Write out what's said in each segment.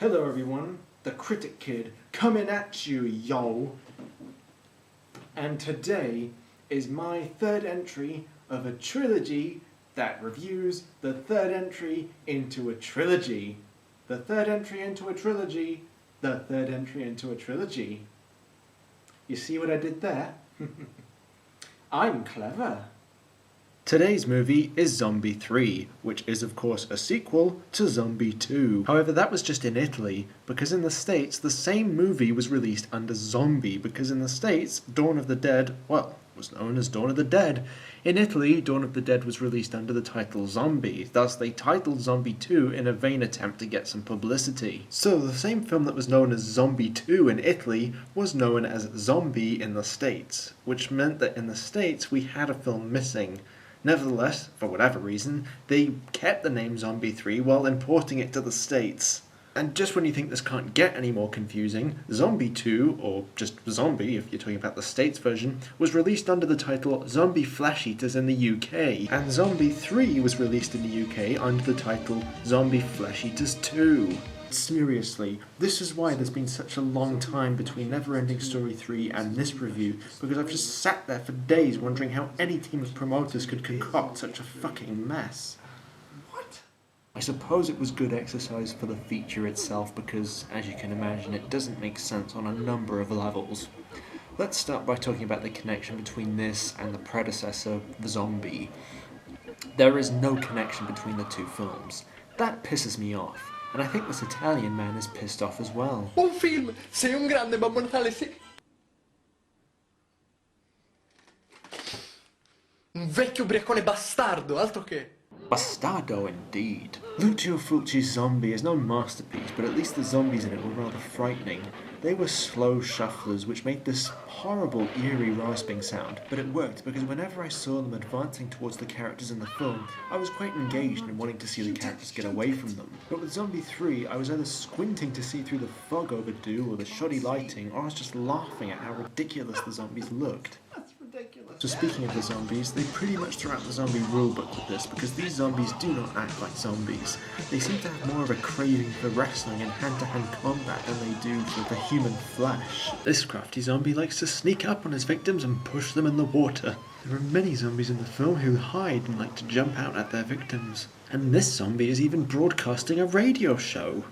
Hello everyone, the Critic Kid coming at you, yo! And today is my third entry of a trilogy that reviews the third entry into a trilogy. The third entry into a trilogy. The third entry into a trilogy. You see what I did there? I'm clever. Today's movie is Zombie 3, which is of course a sequel to Zombie 2. However, that was just in Italy, because in the States the same movie was released under Zombie, because in the States, Dawn of the Dead, well, was known as Dawn of the Dead. In Italy, Dawn of the Dead was released under the title Zombie, thus they titled Zombie 2 in a vain attempt to get some publicity. So the same film that was known as Zombie 2 in Italy was known as Zombie in the States, which meant that in the States we had a film missing. Nevertheless, for whatever reason, they kept the name Zombie 3 while importing it to the States. And just when you think this can't get any more confusing, Zombie 2, or just Zombie if you're talking about the States version, was released under the title Zombie Flesh Eaters in the UK, and Zombie 3 was released in the UK under the title Zombie Flesh Eaters 2. Seriously, this is why there's been such a long time between Neverending Story 3 and this review, because I've just sat there for days wondering how any team of promoters could concoct such a fucking mess. What? I suppose it was good exercise for the feature itself because, as you can imagine, it doesn't make sense on a number of levels. Let's start by talking about the connection between this and the predecessor, The Zombie. There is no connection between the two films. That pisses me off. And I think this Italian man is pissed off as well. Un film, sei un grande Babbo Natale, sei... Un vecchio ubriacone bastardo, altro che... Bastardo indeed. Lucio Fulci's Zombie is no masterpiece, but at least the zombies in it were rather frightening. They were slow shufflers, which made this horrible, eerie, rasping sound, but it worked because whenever I saw them advancing towards the characters in the film, I was quite engaged in wanting to see the characters get away from them. But with Zombie 3, I was either squinting to see through the fog overdue or the shoddy lighting, or I was just laughing at how ridiculous the zombies looked. So speaking of the zombies, they pretty much throw out the zombie rulebook with this, because these zombies do not act like zombies. They seem to have more of a craving for wrestling and hand-to-hand combat than they do for the human flesh. This crafty zombie likes to sneak up on his victims and push them in the water. There are many zombies in the film who hide and like to jump out at their victims. And this zombie is even broadcasting a radio show.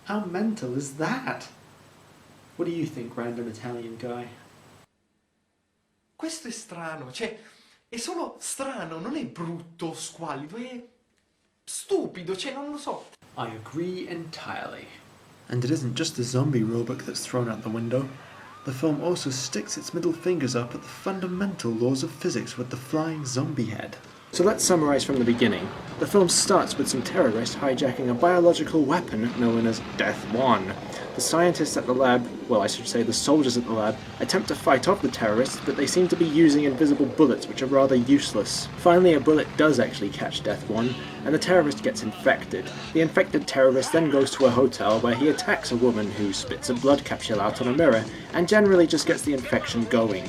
How mental is that? What do you think, random Italian guy? Questo è strano, cioè, è solo strano, non è brutto, squallido, è stupido, cioè, non lo so. I agree entirely. And it isn't just the zombie rulebook that's thrown out the window. The film also sticks its middle fingers up at the fundamental laws of physics with the flying zombie head. So let's summarize from the beginning. The film starts with some terrorists hijacking a biological weapon known as Death 1. The scientists at the lab, well I should say the soldiers at the lab, attempt to fight off the terrorists, but they seem to be using invisible bullets which are rather useless. Finally a bullet does actually catch Death 1, and the terrorist gets infected. The infected terrorist then goes to a hotel where he attacks a woman who spits a blood capsule out on a mirror, and generally just gets the infection going.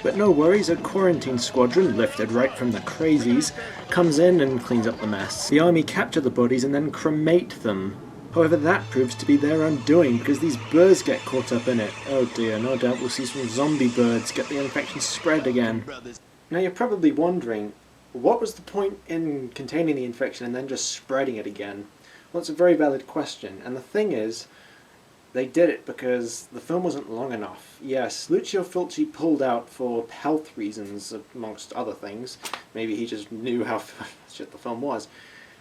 But no worries, a quarantine squadron, lifted right from the crazies, comes in and cleans up the mess. The army capture the bodies and then cremate them. However, that proves to be their undoing because these birds get caught up in it. Oh dear, no doubt we'll see some zombie birds get the infection spread again. Now you're probably wondering, what was the point in containing the infection and then just spreading it again? Well, it's a very valid question, and the thing is, they did it because the film wasn't long enough. Yes, Lucio Fulci pulled out for health reasons, amongst other things. Maybe he just knew how shit the film was.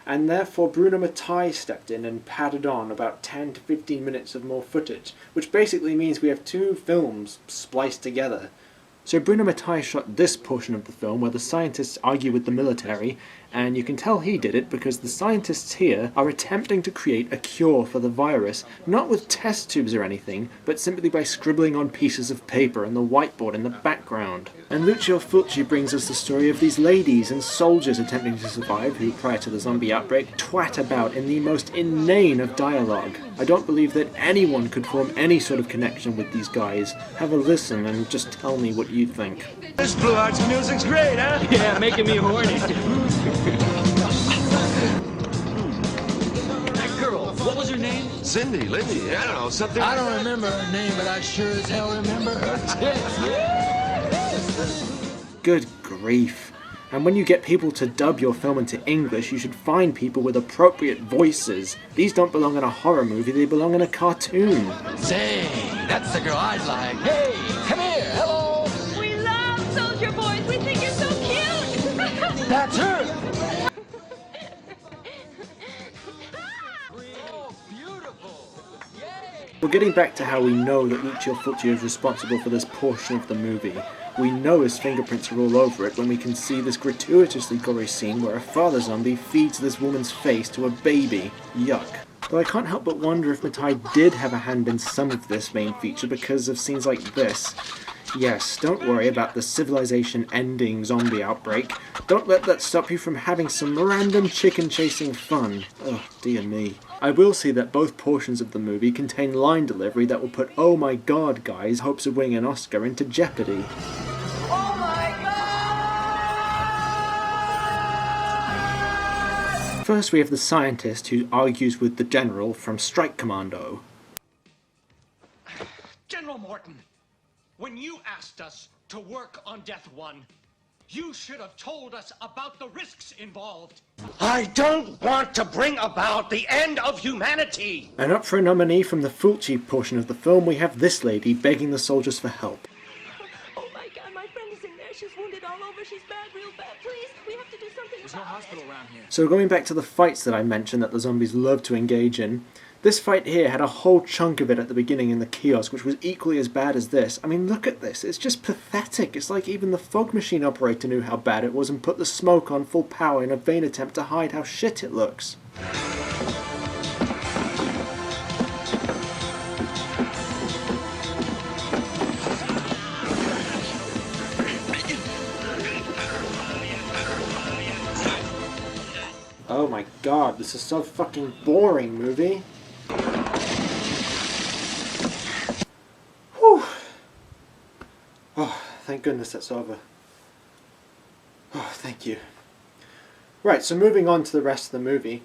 And therefore Bruno Mattei stepped in and padded on about 10 to 15 minutes of more footage, which basically means we have two films spliced together. So Bruno Mattei shot this portion of the film where the scientists argue with the military, and you can tell he did it because the scientists here are attempting to create a cure for the virus, not with test tubes or anything, but simply by scribbling on pieces of paper and the whiteboard in the background. And Lucio Fulci brings us the story of these ladies and soldiers attempting to survive who, prior to the zombie outbreak, twat about in the most inane of dialogue. I don't believe that anyone could form any sort of connection with these guys. Have a listen and just tell me what you think. This Blue Arts music's great, huh? Yeah, making me horny. That girl, what was her Cindy, Lindy, I don't know, something. I don't remember her name, but I sure as hell remember her tits. Good grief. And when you get people to dub your film into English, you should find people with appropriate voices. These don't belong in a horror movie, they belong in a cartoon. Say, that's the girl I'd like. Hey, come here, hello. We love Soldier Boys. We think you're so cute. That's her. We're getting back to how we know that Lucio Fulci is responsible for this portion of the movie. We know his fingerprints are all over it when we can see this gratuitously gory scene where a father zombie feeds this woman's face to a baby. Yuck. Though I can't help but wonder if Matai did have a hand in some of this main feature because of scenes like this. Yes, don't worry about the civilization-ending zombie outbreak. Don't let that stop you from having some random chicken-chasing fun. Oh, dear me. I will say that both portions of the movie contain line delivery that will put oh my god guys' hopes of winning an Oscar into jeopardy. Oh my God! First we have the scientist who argues with the general from Strike Commando. General Morton, when you asked us to work on Death One, you should have told us about the risks involved. I don't want to bring about the end of humanity! And up for a nominee from the Fulci portion of the film, we have this lady begging the soldiers for help. Oh my God, my friend is in there. She's wounded all over. She's bad, real bad. Please, we have to do something There's no about hospital it. around here. So going back to the fights that I mentioned that the zombies love to engage in, this fight here had a whole chunk of it at the beginning in the kiosk, which was equally as bad as this. I mean, look at this. It's just pathetic. It's like even the fog machine operator knew how bad it was and put the smoke on full power in a vain attempt to hide how shit it looks. Oh my god, this is so fucking boring, movie. Whew. Oh, thank goodness that's over. Oh, thank you. Right, so moving on to the rest of the movie.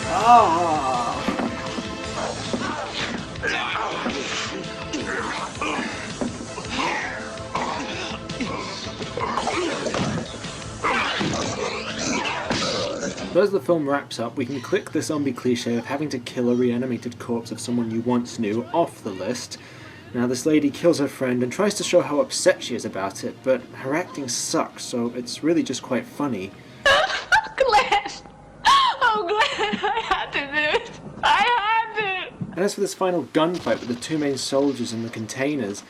Ah! So as the film wraps up, we can click the zombie cliche of having to kill a reanimated corpse of someone you once knew off the list. Now this lady kills her friend and tries to show how upset she is about it, but her acting sucks, so it's really just quite funny. Glenn! Oh, Glenn, I had to do it. I had to. And as for this final gunfight with the two main soldiers in the containers,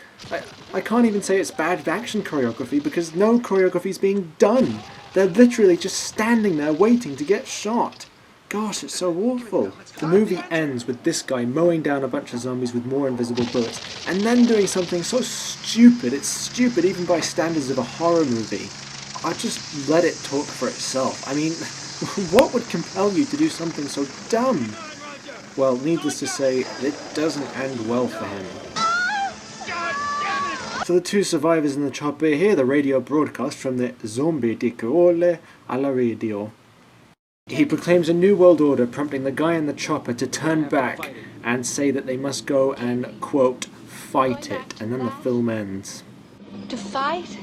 I can't even say it's bad action choreography because no choreography is being done. They're literally just standing there waiting to get shot. Gosh, it's so awful. The movie ends with this guy mowing down a bunch of zombies with more invisible bullets, and then doing something so stupid, it's stupid even by standards of a horror movie. I just let it talk for itself. I mean, what would compel you to do something so dumb? Well, needless to say, it doesn't end well for him. So the two survivors in the chopper hear the radio broadcast from the Zombi di Crole alla radio. He proclaims a new world order, prompting the guy in the chopper to turn back and say that they must go and, quote, fight it, and then the film ends. To fight?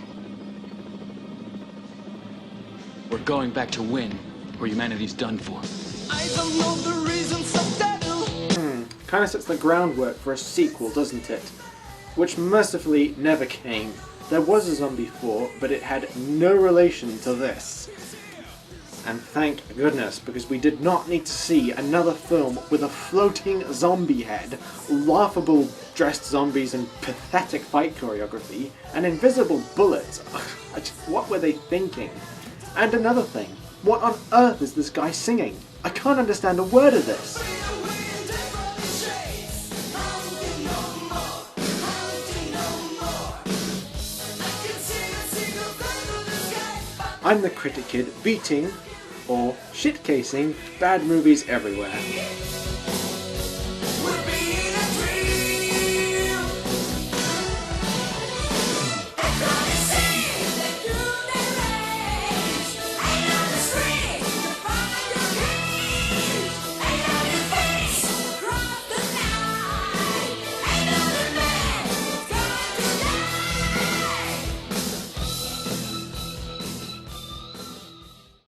We're going back to win, or humanity's done for. I don't know the reasons of devil. Kinda sets the groundwork for a sequel, doesn't it? Which mercifully never came. There was a Zombie 4, but it had no relation to this. And thank goodness, because we did not need to see another film with a floating zombie head, laughable dressed zombies and pathetic fight choreography, and invisible bullets. What were they thinking? And another thing, what on earth is this guy singing? I can't understand a word of this. I'm the Critic Kid, beating, or shitcasing, bad movies everywhere.